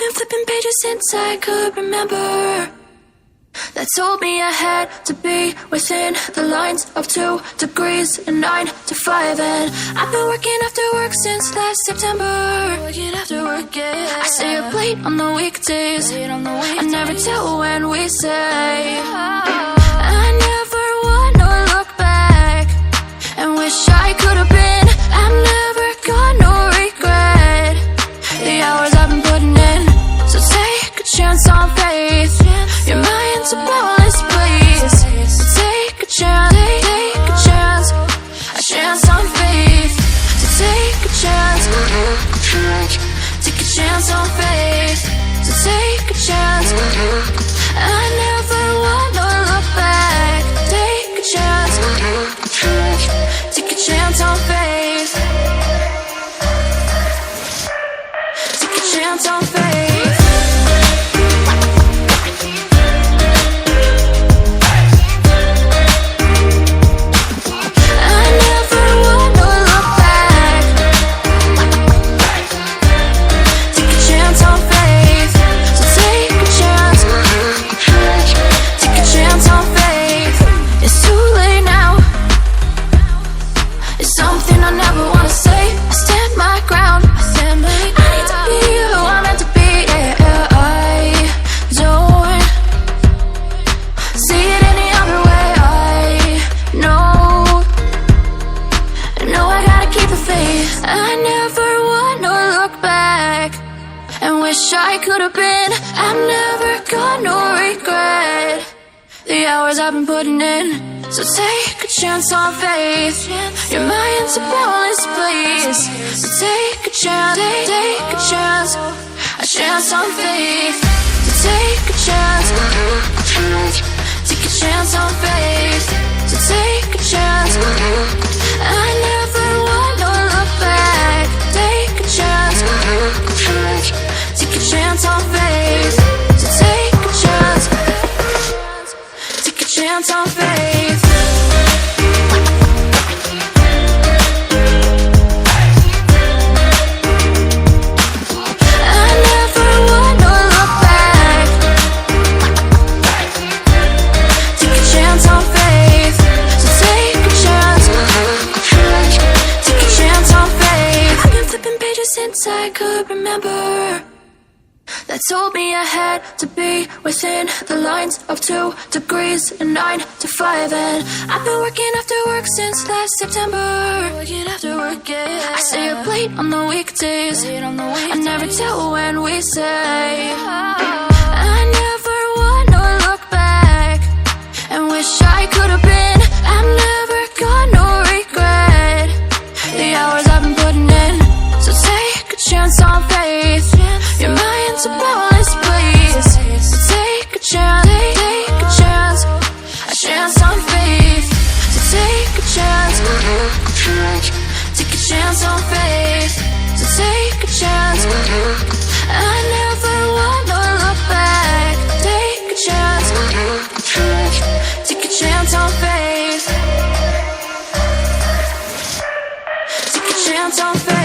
been flipping pages since I could remember, that told me I had to be within the lines of 2 degrees and 9 to 5. And I've been working after work since last September. Working after work, yeah. I stay up late on the weekdays. I never tell when we say. I never wanna look back and wish I could have been. I've never got no regret. The hours I've been putting in, so take a chance on faith. Your mind's a boundless place. So take a chance, a chance on faith. So take a chance, take a chance on faith. So take a chance. I never wanna look back. Take a chance, take a chance on faith. Take a chance on faith. I could have been. I've never got no regret. The hours I've been putting in, so take a chance on faith. Your mind's a boundless place. So take a chance, take a chance, a chance on faith. So take a chance, take a chance on faith. So take a chance. I never wanna look back. Take a chance, take a chance on faith. So take a chance, take a chance on faith. I never wanna look back. Take a chance on faith. So take a chance, take a chance on faith. I've been flipping pages since I could remember, that told me I had to be within the lines of 2 degrees and 9 to 5. And I've been working after work since last September. Working after work, yeah. I stay up late on the weekdays. I never tell when we say. I never wanna look back and wish I could have been. I've never got no regret. The hours I've been putting in, so take a chance on faith. Your mind's a boundless place. So take a chance, take a chance, a chance on faith. So take a chance, take a chance on faith. So take a chance. I never wanna look back. Take a chance, take a chance on faith. Take a chance on faith.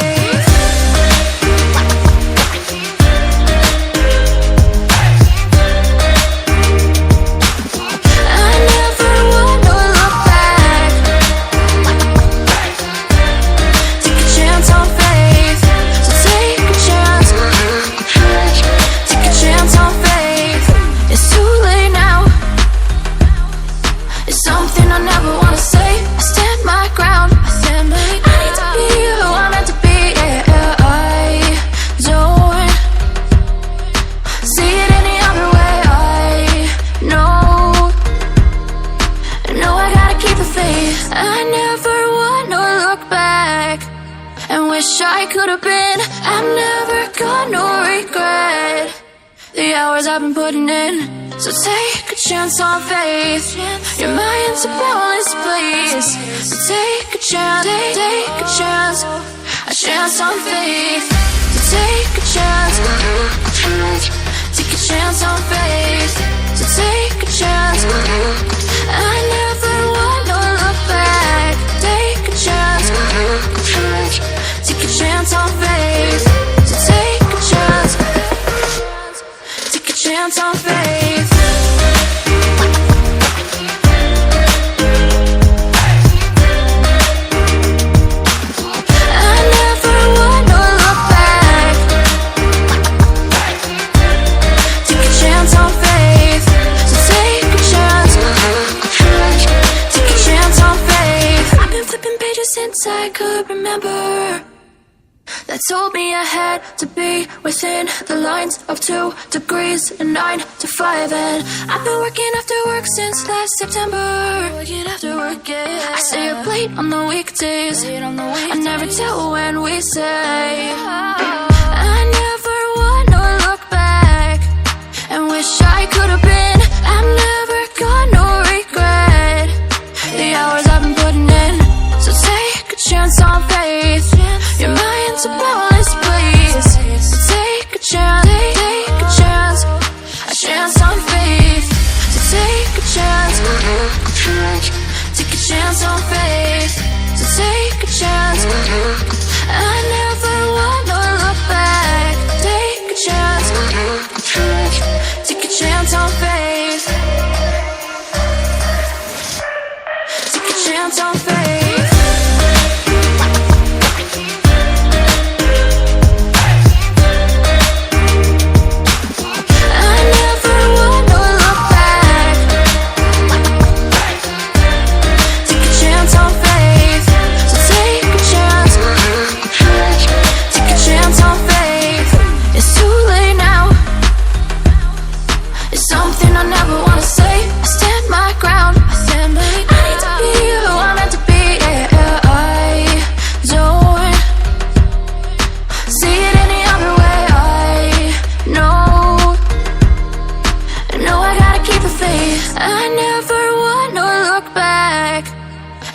I could have been. I've never got no regret. The hours I've been putting in, so take a chance on faith. Your mind's a boundless place. So take a chance, take a chance, a chance on faith. So take a chance, take a chance on faith. So take a chance. I never wanna look back. Take a chance, take a chance on faith. So take a chance. chance on faith. I never wanna look back. Take a chance on faith. So take a chance. Take a chance on faith. I've been flipping pages since I could remember. That told me I had to be within the lines of 2 degrees and 9 to 5. And I've been working after work since last September. Working after work, yeah. I stay up late on the weekdays. I never tell when we say. I never wanna look back and wish I could have been. I've never got no regret. The hours I've been putting in. So take a chance on faith. Your mind's a boundless place. So take a chance, take a chance. A chance on faith. So take a chance. Take a chance on faith. So take a chance. I never wanna look back. Take a chance. Take a chance on faith. Take a chance on faith. I never wanna look back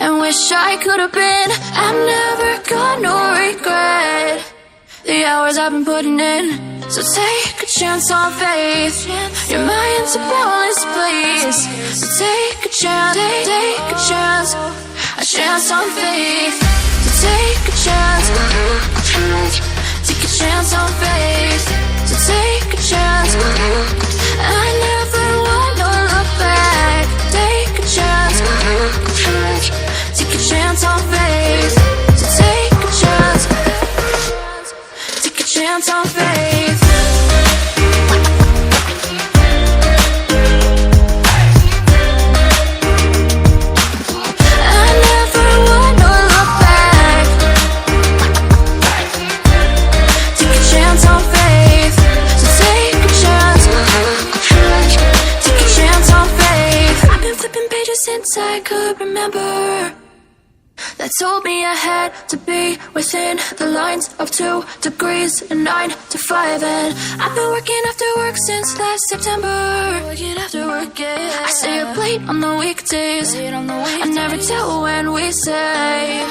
and wish I could have been. I've never got no regret. The hours I've been putting in. So take a chance on faith. Your mind's a boundless place. So take a chance, take a chance. A chance on faith. So take a chance. Take a chance on faith. So take a chance. I never wanna look back. Take a chance. Take a chance on faith. So take a chance. Take a chance on faith. I never wanna look back. Take a chance on faith. So take a chance. Take a chance on faith. I've been flipping pages since I could remember. That told me I had to be within the lines of 2 degrees and 9 to 5. And I've been working after work since last September. Working after work, yeah. I stay up late on the weekdays. I never tell when we say.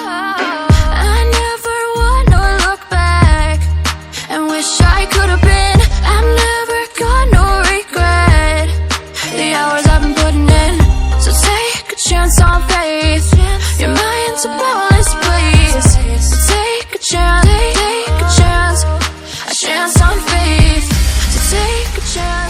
I never wanna look back and wish I could have been. I've never got no regret. The hours I've been putting in. So take a chance on faith. Your mind's a boundless place. So take a chance, take a chance. A chance on faith. So take a chance.